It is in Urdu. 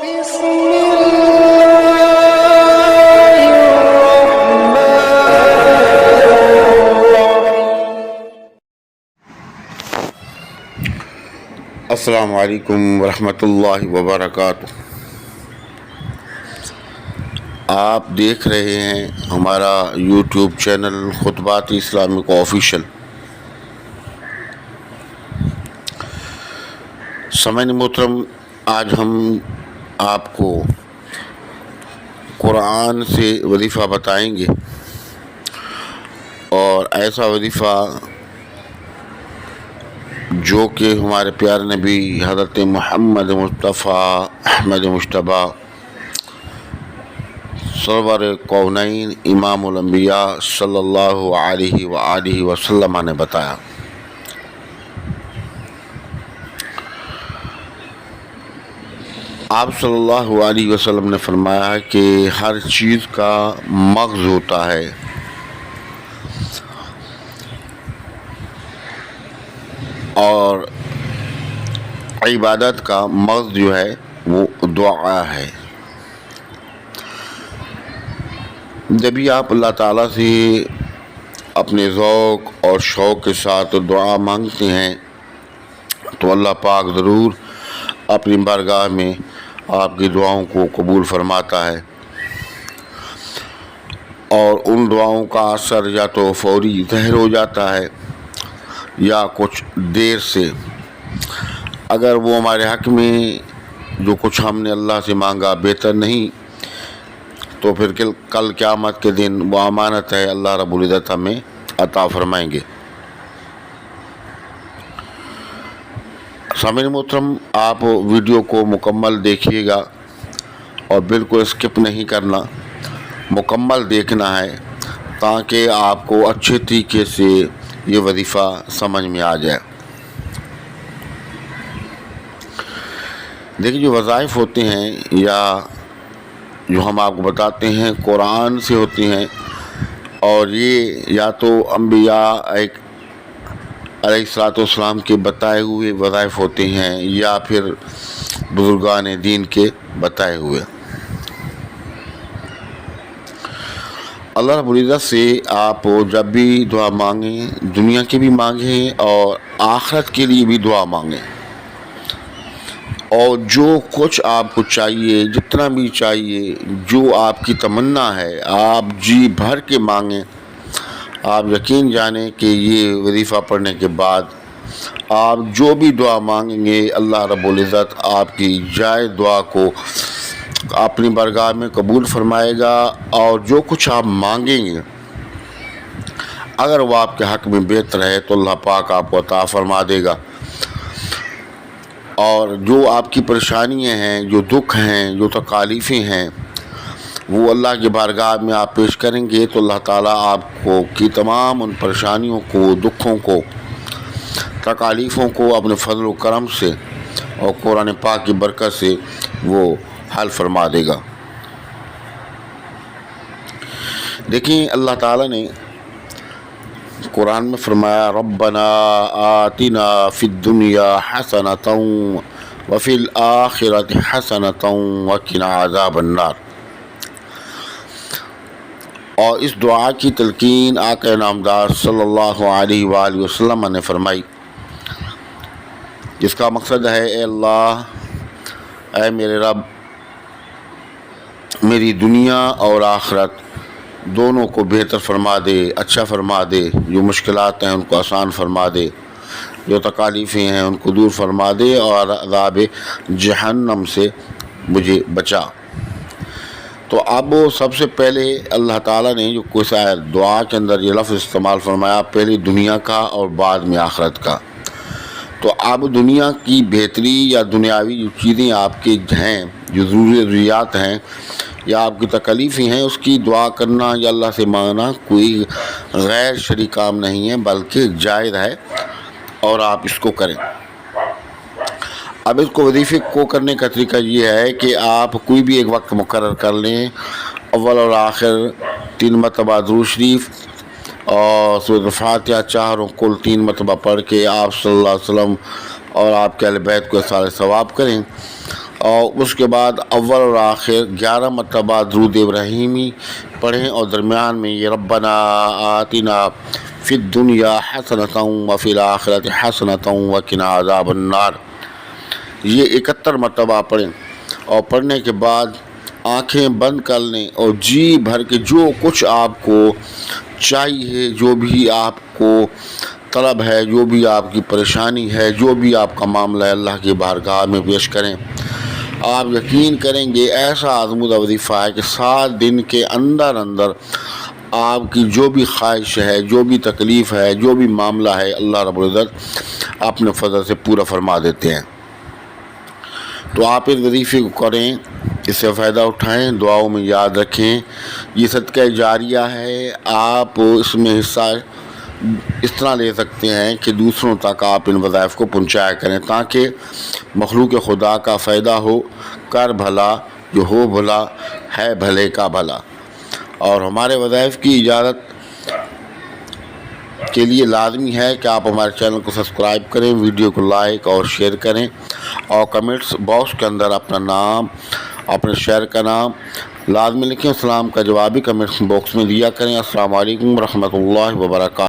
بسم الله الرحمن السلام علیکم ورحمۃ اللہ وبرکاتہ۔ آپ دیکھ رہے ہیں ہمارا یوٹیوب چینل خطبات اسلامک آفیشل۔ سامعین محترم، آج ہم آپ کو قرآن سے وظیفہ بتائیں گے، اور ایسا وظیفہ جو کہ ہمارے پیارے نبی حضرت محمد مصطفیٰ احمد مجتبیٰ سرور کونین امام الانبیاء صلی اللہ علیہ وآلہ وسلم نے بتایا۔ آپ صلی اللہ علیہ وسلم نے فرمایا کہ ہر چیز کا مغز ہوتا ہے، اور عبادت کا مغز جو ہے وہ دعا ہے۔ جب بھی آپ اللہ تعالیٰ سے اپنے ذوق اور شوق کے ساتھ دعا مانگتے ہیں تو اللہ پاک ضرور اپنی بارگاہ میں آپ کی دعاؤں کو قبول فرماتا ہے، اور ان دعاؤں کا اثر یا تو فوری ظاہر ہو جاتا ہے یا کچھ دیر سے۔ اگر وہ ہمارے حق میں جو کچھ ہم نے اللہ سے مانگا بہتر نہیں، تو پھر کل قیامت کے دن وہ امانت ہے، اللہ رب العزت ہمیں عطا فرمائیں گے۔ سامعین محترم، آپ ویڈیو کو مکمل دیکھیے گا اور بالکل اسکپ نہیں کرنا، مکمل دیکھنا ہے تاکہ آپ کو اچھے طریقے سے یہ وظیفہ سمجھ میں آ جائے۔ دیکھیے، جو وظائف ہوتے ہیں یا جو ہم آپ کو بتاتے ہیں قرآن سے ہوتے ہیں، اور یہ یا تو انبیاء علیہ السلام کے بتائے ہوئے وظائف ہوتے ہیں یا پھر بزرگان دین کے بتائے ہوئے۔ اللہ رب العزت سے آپ جب بھی دعا مانگیں، دنیا کی بھی مانگیں اور آخرت کے لیے بھی دعا مانگیں، اور جو کچھ آپ کو چاہیے، جتنا بھی چاہیے، جو آپ کی تمنا ہے، آپ جی بھر کے مانگیں۔ آپ یقین جانیں کہ یہ وظیفہ پڑھنے کے بعد آپ جو بھی دعا مانگیں گے، اللہ رب العزت آپ کی جائز دعا کو اپنی بارگاہ میں قبول فرمائے گا، اور جو کچھ آپ مانگیں گے اگر وہ آپ کے حق میں بہتر ہے تو اللہ پاک آپ کو عطا فرما دے گا، اور جو آپ کی پریشانیاں ہیں، جو دکھ ہیں، جو تکالیفیں ہیں، وہ اللہ کی بارگاہ میں آپ پیش کریں گے تو اللہ تعالیٰ آپ کو کی تمام ان پریشانیوں کو، دکھوں کو، تکالیفوں کو اپنے فضل و کرم سے اور قرآن پاک کی برکت سے وہ حل فرما دے گا۔ دیکھیں، اللہ تعالیٰ نے قرآن میں فرمایا، ربنا آتنا فی الدنیا حسنۃ وفی الآخرۃ حسنۃ وقنا عذاب النار۔ اور اس دعا کی تلقین آقا نامدار صلی اللہ علیہ وآلہ وسلم نے فرمائی، جس کا مقصد ہے، اے اللہ، اے میرے رب، میری دنیا اور آخرت دونوں کو بہتر فرما دے، اچھا فرما دے، جو مشکلات ہیں ان کو آسان فرما دے، جو تکالیفیں ہیں ان کو دور فرما دے، اور عذاب جہنم سے مجھے بچا۔ تو اب سب سے پہلے اللہ تعالیٰ نے جو کچھ دعا کے اندر یہ لفظ استعمال فرمایا، پہلے دنیا کا اور بعد میں آخرت کا۔ تو اب دنیا کی بہتری یا دنیاوی جو چیزیں آپ کے ہیں، جو ضروریات ہیں یا آپ کی تکلیفیں ہیں، اس کی دعا کرنا یا اللہ سے مانگنا کوئی غیر شرعی کام نہیں ہے، بلکہ جائز ہے، اور آپ اس کو کریں۔ اب اس کو وظیفے کو کرنے کا طریقہ یہ ہے کہ آپ کوئی بھی ایک وقت مقرر کر لیں، اول اور آخر 3 مرتبہ درود شریف اور سورۃ فاتحہ چاروں کل 3 مرتبہ پڑھ کے آپ صلی اللہ علیہ وسلم اور آپ کے اہل بیت کو احسان ثواب کریں، اور اس کے بعد اول اور آخر 11 مرتبہ درود ابراہیمی پڑھیں، اور درمیان میں یہ ربنا آتنا فی الدنیا حسنۃ وفی الآخرۃ حسنۃ وقنا عذاب النار، یہ 71 مرتبہ پڑھیں، اور پڑھنے کے بعد آنکھیں بند کر لیں اور جی بھر کے جو کچھ آپ کو چاہیے، جو بھی آپ کو طلب ہے، جو بھی آپ کی پریشانی ہے، جو بھی آپ کا معاملہ ہے، اللہ کی بارگاہ میں پیش کریں۔ آپ یقین کریں گے ایسا آزمودہ وظیفہ ہے کہ 7 دن کے اندر اندر آپ کی جو بھی خواہش ہے، جو بھی تکلیف ہے، جو بھی معاملہ ہے، اللہ رب العزت اپنے فضل سے پورا فرما دیتے ہیں۔ تو آپ اس وظیفے کو کریں، اس سے فائدہ اٹھائیں، دعاؤں میں یاد رکھیں۔ یہ صدقہ جاریہ ہے، آپ اس میں حصہ اس طرح لے سکتے ہیں کہ دوسروں تک آپ ان وظائف کو پہنچایا کریں، تاکہ مخلوق خدا کا فائدہ ہو۔ کر بھلا جو ہو بھلا ہے بھلے کا بھلا۔ اور ہمارے وظائف کی اجازت کے لیے لازمی ہے کہ آپ ہمارے چینل کو سبسکرائب کریں، ویڈیو کو لائک اور شیئر کریں، اور کمنٹس باکس کے اندر اپنا نام، اپنے شہر کا نام لازمی لکھیں۔ اسلام کا جواب بھی کمنٹس باکس میں دیا کریں۔ السلام علیکم ورحمۃ اللہ وبرکاتہ۔